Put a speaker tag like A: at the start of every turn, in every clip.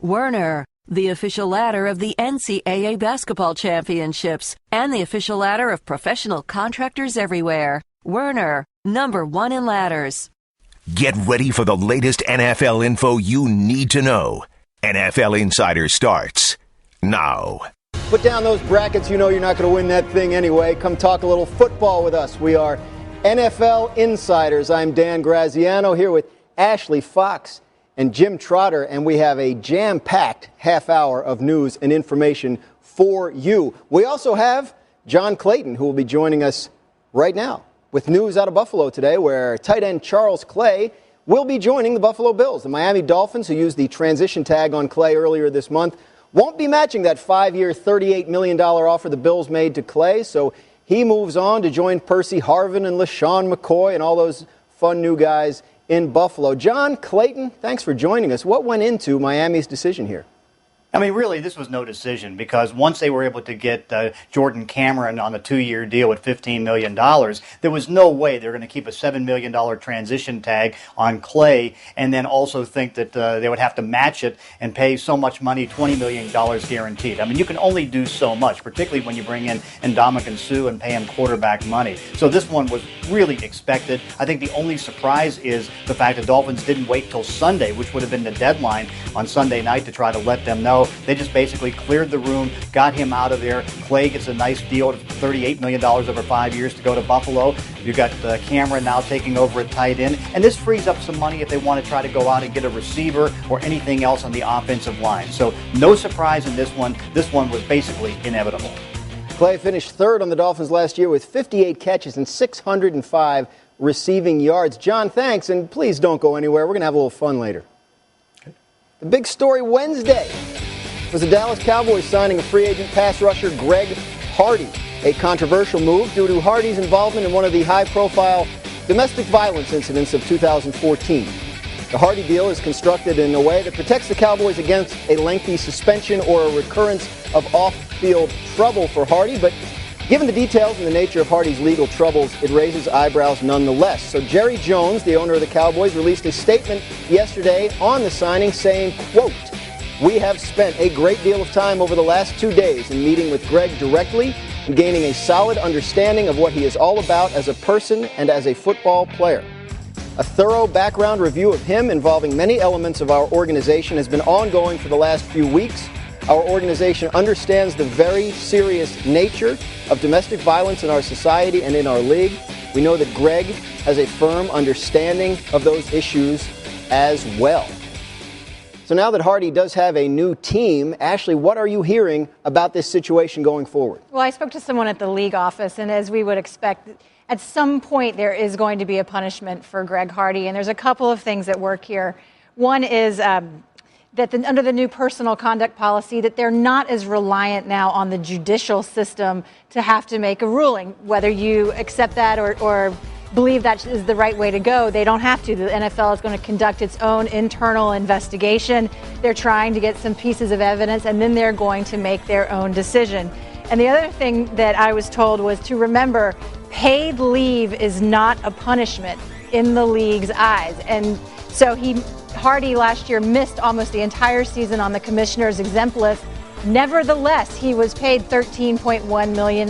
A: Werner, the official ladder of the NCAA basketball championships and the official ladder of professional contractors everywhere. Werner, #1 in ladders.
B: Get ready for the latest NFL info you need to know. NFL Insider starts now.
C: Put down those brackets. You know you're not going to win that thing anyway. Come talk a little football with us. We are NFL Insiders. I'm Dan Graziano here with Ashley Fox and Jim Trotter, and we have a jam-packed half hour of news and information for you. We also have John Clayton, who will be joining us right now with news out of Buffalo today, where tight end Charles Clay will be joining the Buffalo Bills. The Miami Dolphins, who used the transition tag on Clay earlier this month, won't be matching that 5-year, $38 million offer the Bills made to Clay, so he moves on to join Percy Harvin and LaShawn McCoy and all those fun new guys in Buffalo. John Clayton, thanks for joining us. What went into Miami's decision here?
D: I mean, really, this was no decision, because once they were able to get Jordan Cameron on a 2-year deal at $15 million, there was no way they were going to keep a $7 million transition tag on Clay and then also think that they would have to match it and pay so much money, $20 million guaranteed. I mean, you can only do so much, particularly when you bring in Ndamukong Suh and pay him quarterback money. So this one was really expected. I think the only surprise is the fact the Dolphins didn't wait till Sunday, which would have been the deadline on Sunday night, to try to let them know. They just basically cleared the room, got him out of there. Clay gets a nice deal of $38 million over 5 years to go to Buffalo. You've got Cameron now taking over at tight end. And this frees up some money if they want to try to go out and get a receiver or anything else on the offensive line. So no surprise in this one. This one was basically inevitable.
C: Clay finished third on the Dolphins last year with 58 catches and 605 receiving yards. John, thanks, and please don't go anywhere. We're going to have a little fun later. The big story Wednesday was the Dallas Cowboys signing a free agent pass rusher, Greg Hardy, a controversial move due to Hardy's involvement in one of the high-profile domestic violence incidents of 2014. The Hardy deal is constructed in a way that protects the Cowboys against a lengthy suspension or a recurrence of off-field trouble for Hardy, but given the details and the nature of Hardy's legal troubles, it raises eyebrows nonetheless. So Jerry Jones, the owner of the Cowboys, released a statement yesterday on the signing saying, quote, "We have spent a great deal of time over the last 2 days in meeting with Greg directly and gaining a solid understanding of what he is all about as a person and as a football player. A thorough background review of him involving many elements of our organization has been ongoing for the last few weeks. Our organization understands the very serious nature of domestic violence in our society and in our league. We know that Greg has a firm understanding of those issues as well." So now that Hardy does have a new team, Ashley, what are you hearing about this situation going forward?
E: Well, I spoke to someone at the league office, and as we would expect, at some point there is going to be a punishment for Greg Hardy, and there's a couple of things at work here. One is that under the new personal conduct policy, that they're not as reliant now on the judicial system to have to make a ruling. Whether you accept that or believe that is the right way to go, they don't have to. The NFL is going to conduct its own internal investigation. They're trying to get some pieces of evidence, and then they're going to make their own decision. And the other thing that I was told was to remember, paid leave is not a punishment in the league's eyes. And so Hardy last year missed almost the entire season on the commissioner's exempt list. Nevertheless, he was paid $13.1 million.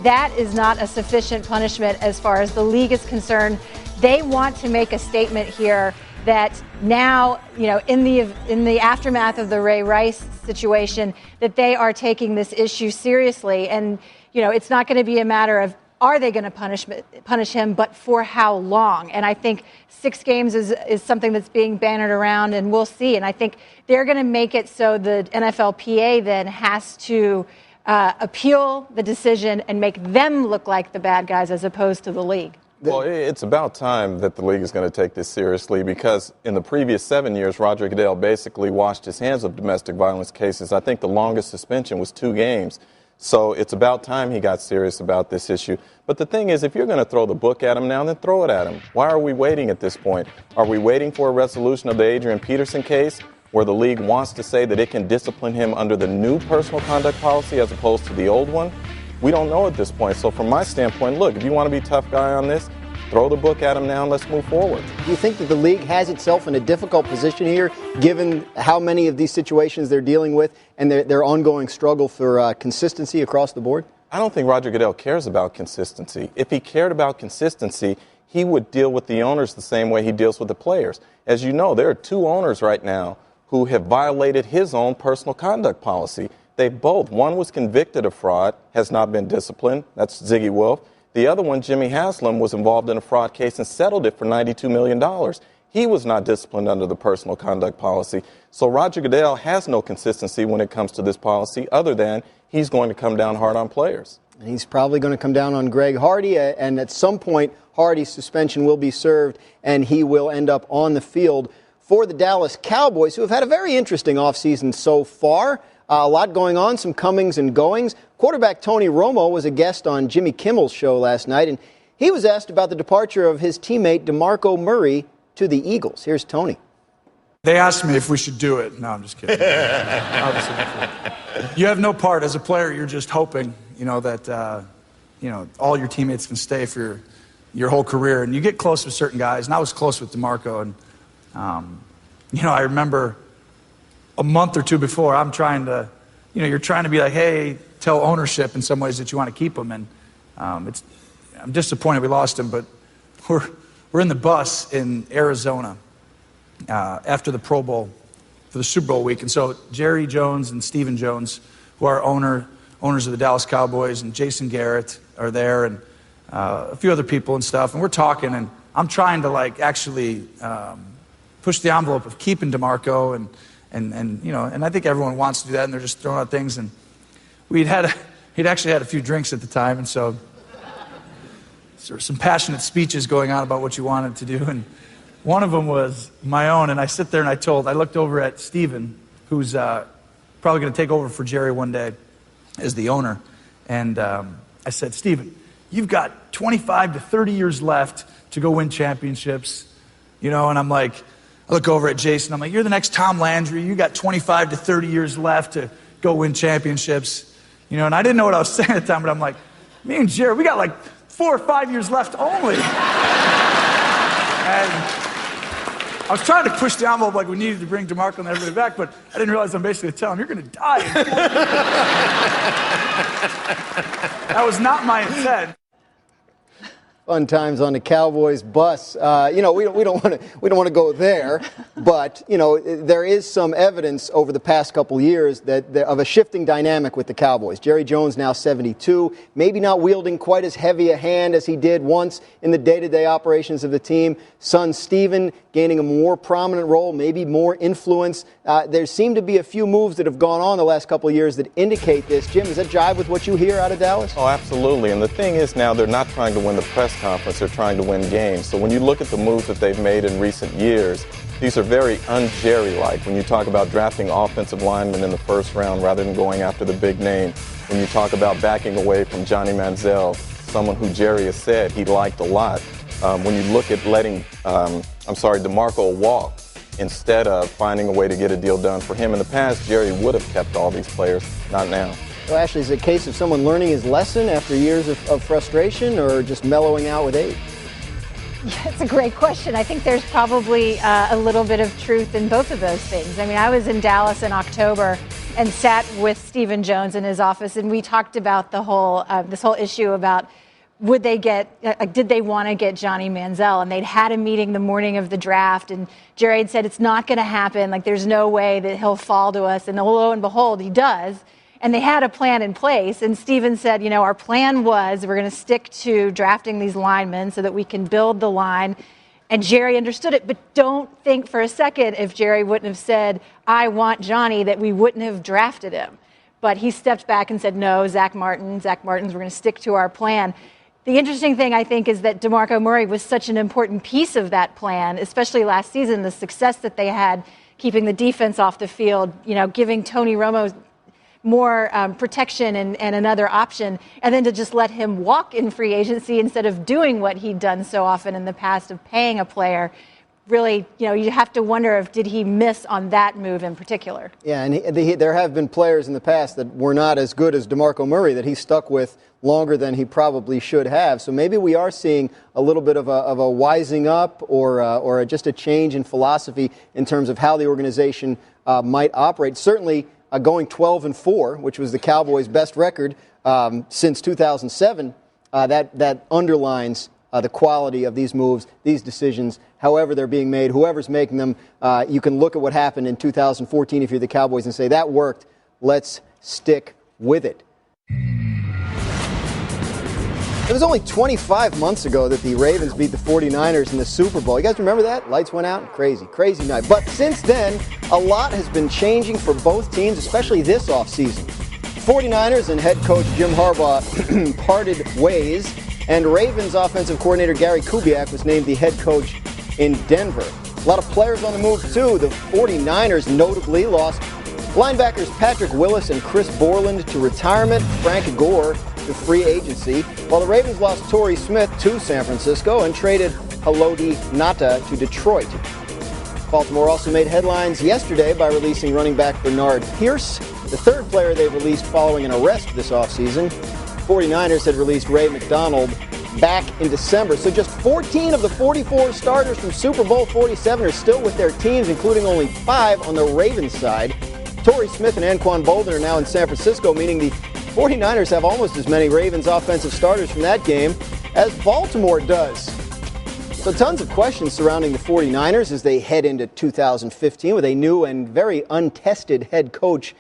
E: That is not a sufficient punishment as far as the league is concerned. They want to make a statement here that now, in the aftermath of the Ray Rice situation, that they are taking this issue seriously. And, it's not going to be a matter of, are they going to punish him, but for how long? And I think 6 games is something that's being bannered around, and we'll see. And I think they're going to make it so the NFLPA then has to appeal the decision and make them look like the bad guys as opposed to the league.
F: Well, it's about time that the league is going to take this seriously, because in the previous 7 years, Roger Goodell basically washed his hands of domestic violence cases. I think the longest suspension was 2 games. So it's about time he got serious about this issue. But the thing is, if you're going to throw the book at him now, then throw it at him. Why are we waiting at this point? Are we waiting for a resolution of the Adrian Peterson case, where the league wants to say that it can discipline him under the new personal conduct policy as opposed to the old one? We don't know at this point. So from my standpoint, look, if you want to be a tough guy on this, throw the book at him now and let's move forward.
C: Do you think that the league has itself in a difficult position here, given how many of these situations they're dealing with and their ongoing struggle for consistency across the board?
F: I don't think Roger Goodell cares about consistency. If he cared about consistency, he would deal with the owners the same way he deals with the players. As you know, there are two owners right now who have violated his own personal conduct policy. They both. One was convicted of fraud, has not been disciplined. That's Ziggy Wolf. The other one, Jimmy Haslam, was involved in a fraud case and settled it for $92 million. He was not disciplined under the personal conduct policy. So Roger Goodell has no consistency when it comes to this policy other than he's going to come down hard on players.
C: And he's probably going to come down on Greg Hardy, and at some point, Hardy's suspension will be served, and he will end up on the field for the Dallas Cowboys, who have had a very interesting offseason so far. A lot going on, some comings and goings. Quarterback Tony Romo was a guest on Jimmy Kimmel's show last night, and he was asked about the departure of his teammate DeMarco Murray to the Eagles. Here's Tony.
G: They asked me if we should do it. No, I'm just kidding. Obviously, you have no part as a player. You're just hoping, that, all your teammates can stay for your whole career. And you get close with certain guys. And I was close with DeMarco. And, I remember a month or two before, I'm trying to, you're trying to be like, hey, tell ownership in some ways that you want to keep him. And I'm disappointed we lost him, but we're in the bus in Arizona after the Pro Bowl for the Super Bowl week. And so Jerry Jones and Stephen Jones, who are owners of the Dallas Cowboys, and Jason Garrett are there, and a few other people and stuff. And we're talking, and I'm trying to actually push the envelope of keeping DeMarco, and I think everyone wants to do that, and they're just throwing out things. And he'd actually had a few drinks at the time, and so there were some passionate speeches going on about what you wanted to do, and one of them was my own. And I sit there and I looked over at Steven, who's probably going to take over for Jerry one day as the owner, and I said, Steven, you've got 25 to 30 years left to go win championships, and I'm like, I look over at Jason, I'm like, you're the next Tom Landry, you got 25 to 30 years left to go win championships, and I didn't know what I was saying at the time, but I'm like, me and Jerry, we got 4 or 5 years left only. And I was trying to push the envelope like we needed to bring DeMarco and everybody back, but I didn't realize I'm basically telling him, you're going to die. That was not my intent.
C: Fun times on the Cowboys bus. We don't want to go there, but there is some evidence over the past couple years of a shifting dynamic with the Cowboys. Jerry Jones now 72, maybe not wielding quite as heavy a hand as he did once in the day-to-day operations of the team. Son Steven gaining a more prominent role, maybe more influence. There seem to be a few moves that have gone on the last couple of years that indicate this. Jim, does that jive with what you hear out of Dallas?
F: Oh, absolutely. And the thing is now they're not trying to win the press conference, they're trying to win games. So when you look at the moves that they've made in recent years, these are very un-Jerry-like. When you talk about drafting offensive linemen in the first round rather than going after the big name, when you talk about backing away from Johnny Manziel, someone who Jerry has said he liked a lot, when you look at letting, DeMarco walk instead of finding a way to get a deal done for him. In the past, Jerry would have kept all these players, not now.
C: Well, Ashley, is it a case of someone learning his lesson after years of frustration, or just mellowing out with age?
E: Yeah, it's a great question. I think there's probably a little bit of truth in both of those things. I mean, I was in Dallas in October and sat with Stephen Jones in his office, and we talked about the whole this whole issue about did they want to get Johnny Manziel? And they'd had a meeting the morning of the draft, and Jerry had said it's not going to happen. There's no way that he'll fall to us. And lo and behold, he does. And they had a plan in place. And Stephen said, our plan was we're going to stick to drafting these linemen so that we can build the line. And Jerry understood it. But don't think for a second, if Jerry wouldn't have said, I want Johnny, that we wouldn't have drafted him. But he stepped back and said, no, Zach Martin's, we're going to stick to our plan. The interesting thing, I think, is that DeMarco Murray was such an important piece of that plan, especially last season, the success that they had keeping the defense off the field, giving Tony Romo more protection and another option, and then to just let him walk in free agency instead of doing what he'd done so often in the past of paying a player. really, you have to wonder if did he miss on that move in particular.
C: Yeah, and there have been players in the past that were not as good as DeMarco Murray that he stuck with longer than he probably should have. So maybe we are seeing a little bit of a wising up or just a change in philosophy in terms of how the organization might operate. Certainly going 12-4, which was the Cowboys' best record since 2007, that underlines the quality of these moves, these decisions, however they're being made, whoever's making them. You can look at what happened in 2014 if you're the Cowboys and say, that worked, let's stick with it. It was only 25 months ago that the Ravens beat the 49ers in the Super Bowl. You guys remember that? Lights went out. Crazy night. But since then, a lot has been changing for both teams, especially this offseason. 49ers and head coach Jim Harbaugh parted ways, and Ravens offensive coordinator Gary Kubiak was named the head coach in Denver. A lot of players on the move, too. The 49ers notably lost linebackers Patrick Willis and Chris Borland to retirement, Frank Gore to free agency, while the Ravens lost Torrey Smith to San Francisco and traded Haloti Ngata to Detroit. Baltimore also made headlines yesterday by releasing running back Bernard Pierce, the third player they released following an arrest this offseason. 49ers had released Ray McDonald back in December. So just 14 of the 44 starters from Super Bowl 47 are still with their teams, including only 5 on the Ravens side. Torrey Smith and Anquan Boldin are now in San Francisco, meaning the 49ers have almost as many Ravens offensive starters from that game as Baltimore does. So tons of questions surrounding the 49ers as they head into 2015 with a new and very untested head coach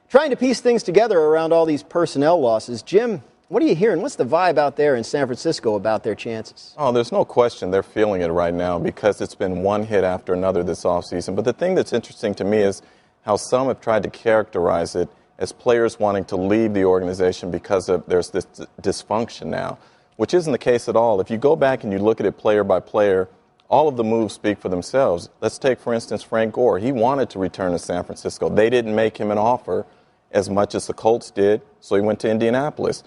C: trying to piece things together around all these personnel losses. Jim, what are you hearing? What's the vibe out there in San Francisco about their chances?
F: Oh, there's no question they're feeling it right now because it's been one hit after another this offseason. But the thing that's interesting to me is how some have tried to characterize it as players wanting to leave the organization because there's this dysfunction now, which isn't the case at all. If you go back and you look at it player by player, all of the moves speak for themselves. Let's take, for instance, Frank Gore. He wanted to return to San Francisco. They didn't make him an offer as much as the Colts did, so he went to Indianapolis.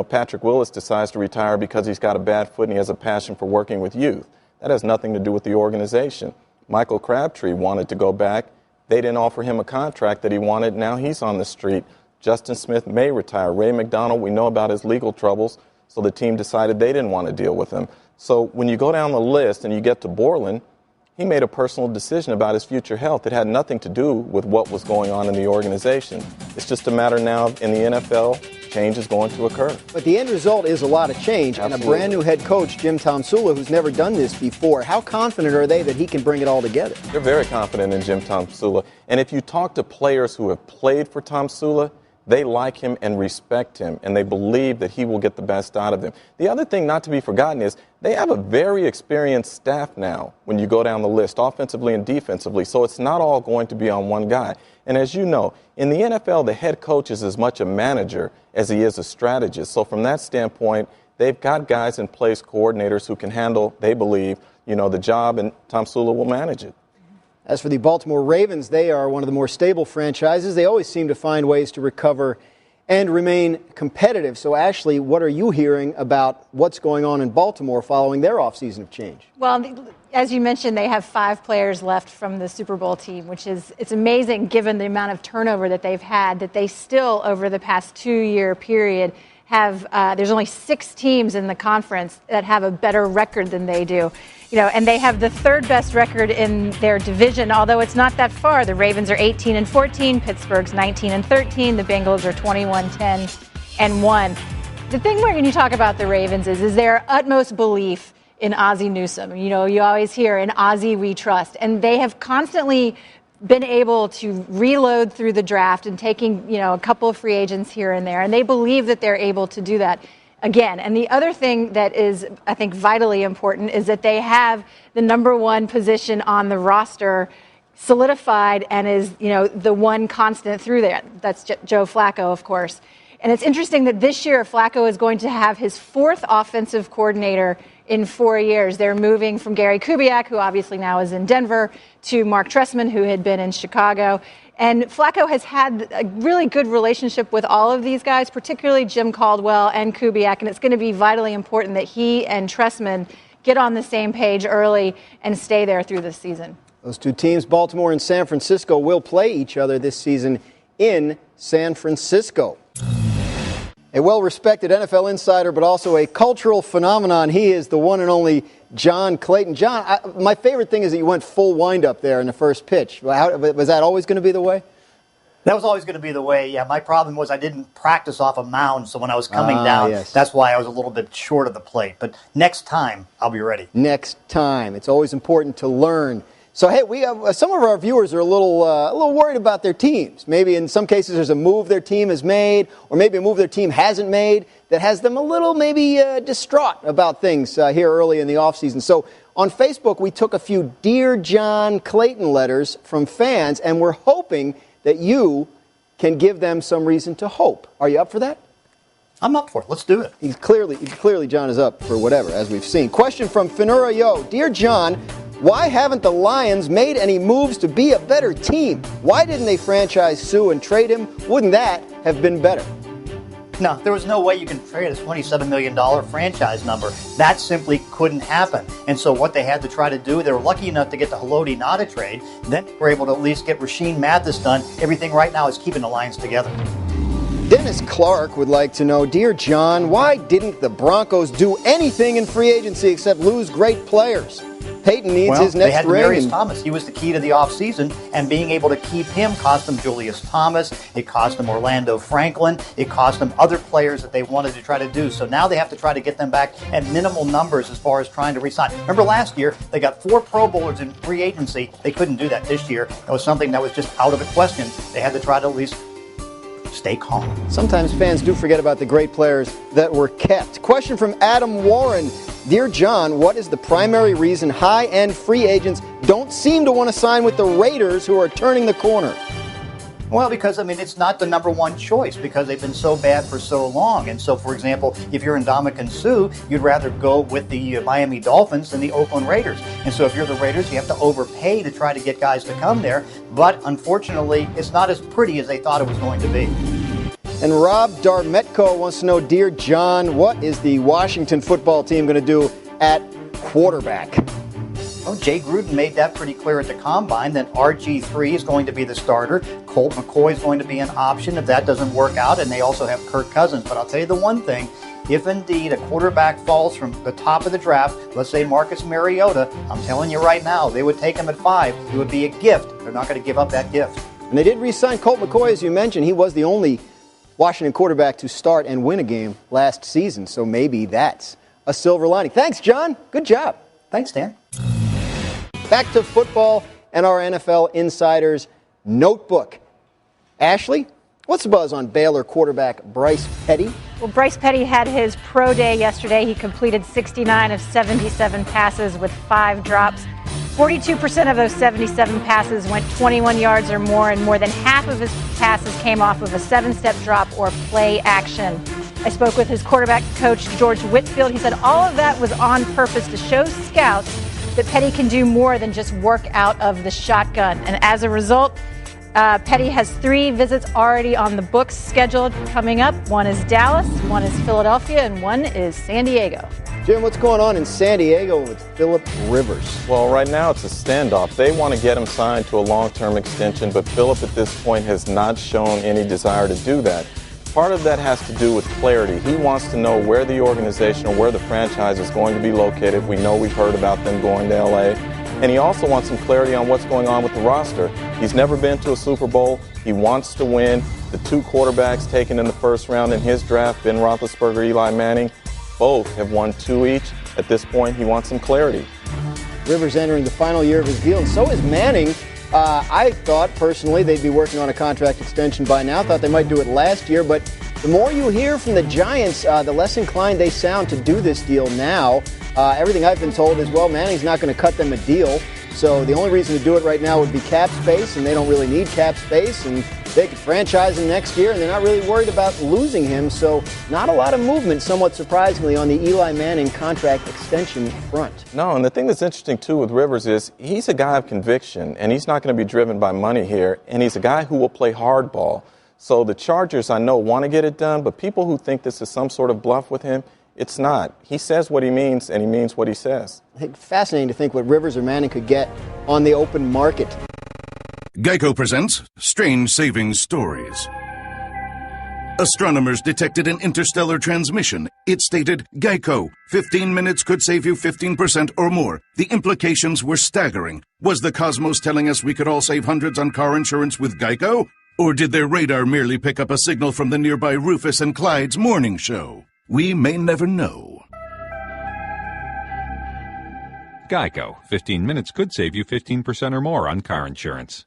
F: Patrick Willis decides to retire because he's got a bad foot and he has a passion for working with youth. That has nothing to do with the organization. Michael Crabtree wanted to go back. They didn't offer him a contract that he wanted. Now he's on the street. Justin Smith may retire. Ray McDonald, we know about his legal troubles, so the team decided they didn't want to deal with him. So when you go down the list and you get to Borland, he made a personal decision about his future health. It had nothing to do with what was going on in the organization. It's just a matter now in the NFL, change is going to occur.
C: But the end result is a lot of change. Absolutely. And a brand new head coach, Jim Tomsula, who's never done this before. How confident are they that he can bring it all together?
F: They're very confident in Jim Tomsula. And if you talk to players who have played for Tomsula, they like him and respect him, and they believe that he will get the best out of them. The other thing not to be forgotten is they have a very experienced staff now when you go down the list, offensively and defensively, so it's not all going to be on one guy. And as you know, in the NFL, the head coach is as much a manager as he is a strategist. So from that standpoint, they've got guys in place, coordinators who can handle, they believe, the job, and Tomsula will manage it.
C: As for the Baltimore Ravens, they are one of the more stable franchises. They always seem to find ways to recover and remain competitive. So, Ashley, what are you hearing about what's going on in Baltimore following their offseason of change?
E: Well, as you mentioned, they have 5 players left from the Super Bowl team, it's amazing given the amount of turnover that they've had, that they still, over the past 2-year period, have there's only 6 teams in the conference that have a better record than they do. And they have the 3rd best record in their division, although it's not that far. The Ravens are 18-14, Pittsburgh's 19-13, the Bengals are 21-10-1. The thing when you talk about the Ravens is their utmost belief in Ozzie Newsome. You always hear, in Ozzie we trust. And they have constantly been able to reload through the draft and taking, a couple of free agents here and there. And they believe that they're able to do that again. And the other thing that is, I think, vitally important is that they have the number 1 position on the roster solidified and is, the one constant through there. That's Joe Flacco, of course. And it's interesting that this year Flacco is going to have his 4th offensive coordinator in 4 years. They're moving from Gary Kubiak, who obviously now is in Denver, to Mark Trestman, who had been in Chicago. And Flacco has had a really good relationship with all of these guys, particularly Jim Caldwell and Kubiak, and it's going to be vitally important that he and Trestman get on the same page early and stay there through the season.
C: Those two teams, Baltimore and San Francisco, will play each other this season in San Francisco. A well-respected NFL insider, but also a cultural phenomenon. He is the one and only John Clayton. John, my favorite thing is that you went full wind-up there in the first pitch. Was that always going to be the way?
D: That was always going to be the way, yeah. My problem was I didn't practice off a mound, so when I was coming down,
C: yes.
D: That's why I was a little bit short of the plate. But next time, I'll be ready.
C: Next time. It's always important to learn. So, hey, we have, some of our viewers are a little worried about their teams. Maybe in some cases there's a move their team has made, or maybe a move their team hasn't made that has them a little maybe distraught about things here early in the offseason. So on Facebook, we took a few Dear John Clayton letters from fans, and we're hoping that you can give them some reason to hope. Are you up for that?
D: I'm up for it. Let's do it.
C: Clearly, John is up for whatever, as we've seen. Question from Finura Yo. Dear John, why haven't the Lions made any moves to be a better team? Why didn't they franchise Sue and trade him? Wouldn't that have been better?
D: No, there was no way you can trade a $27 million franchise number. That simply couldn't happen. And so what they had to try to do, they were lucky enough to get the Haloti Ngata trade. Then they were able to at least get Rasheem Mathis done. Everything right now is keeping the Lions together.
C: Dennis Clark would like to know, Dear John, why didn't the Broncos do anything in free agency except lose great players? Peyton needs his next
D: they had
C: ring.
D: Marius Thomas. He was the key to the offseason, and being able to keep him cost them Julius Thomas. It cost them Orlando Franklin. It cost them other players that they wanted to try to do. So now they have to try to get them back at minimal numbers as far as trying to re-sign. Remember last year, they got 4 Pro Bowlers in free agency. They couldn't do that this year. It was something that was just out of the question. They had to try to at least stay calm.
C: Sometimes fans do forget about the great players that were kept. Question from Adam Warren. Dear John, what is the primary reason high-end free agents don't seem to want to sign with the Raiders, who are turning the corner?
D: Well, because, it's not the number one choice because they've been so bad for so long. And so, for example, if you're Ndamukong Suh, you'd rather go with the Miami Dolphins than the Oakland Raiders. And so if you're the Raiders, you have to overpay to try to get guys to come there. But unfortunately, it's not as pretty as they thought it was going to be.
C: And Rob Darmetko wants to know, Dear John, what is the Washington football team going to do at quarterback?
D: Well, Jay Gruden made that pretty clear at the Combine that RG3 is going to be the starter. Colt McCoy is going to be an option if that doesn't work out, and they also have Kirk Cousins. But I'll tell you the one thing, if indeed a quarterback falls from the top of the draft, let's say Marcus Mariota, I'm telling you right now, they would take him at 5. It would be a gift. They're not going to give up that gift.
C: And they did re-sign Colt McCoy, as you mentioned. He was the only Washington quarterback to start and win a game last season, so maybe that's a silver lining. Thanks, John. Good job.
D: Thanks, Dan.
C: Back to football and our NFL Insider's Notebook. Ashley, what's the buzz on Baylor quarterback Bryce Petty?
E: Well, Bryce Petty had his pro day yesterday. He completed 69 of 77 passes with 5 drops. 42% of those 77 passes went 21 yards or more, and more than half of his passes came off of a 7-step drop or play action. I spoke with his quarterback coach, George Whitfield. He said all of that was on purpose to show scouts that Petty can do more than just work out of the shotgun. And as a result, Petty has 3 visits already on the books scheduled coming up. One is Dallas, one is Philadelphia, and one is San Diego.
C: Jim, what's going on in San Diego with Phillip Rivers?
F: Well, right now it's a standoff. They want to get him signed to a long-term extension, but Phillip at this point has not shown any desire to do that. Part of that has to do with clarity. He wants to know where the organization or where the franchise is going to be located. We know we've heard about them going to L.A. And he also wants some clarity on what's going on with the roster. He's never been to a Super Bowl. He wants to win. The 2 quarterbacks taken in the first round in his draft, Ben Roethlisberger, Eli Manning, both have won 2 each. At this point, he wants some clarity.
C: Rivers entering the final year of his deal, and so is Manning. I thought, personally, they'd be working on a contract extension by now. Thought they might do it last year, but the more you hear from the Giants, the less inclined they sound to do this deal now. Everything I've been told is, well, Manning's not going to cut them a deal. So the only reason to do it right now would be cap space, and they don't really need cap space, and they could franchise him next year, and they're not really worried about losing him. So not a lot of movement, somewhat surprisingly, on the Eli Manning contract extension front.
F: No, and the thing that's interesting, too, with Rivers is he's a guy of conviction, and he's not going to be driven by money here, and he's a guy who will play hardball. So the Chargers, I know, want to get it done, but people who think this is some sort of bluff with him, It's not. He says what he means, and he means what he says.
C: I think fascinating to think what Rivers or Manning could get on the open market.
H: Geico presents Strange Savings Stories. Astronomers detected an interstellar transmission. It stated, Geico, 15 minutes could save you 15% or more. The implications were staggering. Was the cosmos telling us we could all save hundreds on car insurance with Geico? Or did their radar merely pick up a signal from the nearby Rufus and Clyde's morning show? We may never know.
I: Geico. 15 minutes could save you 15% or more on car insurance.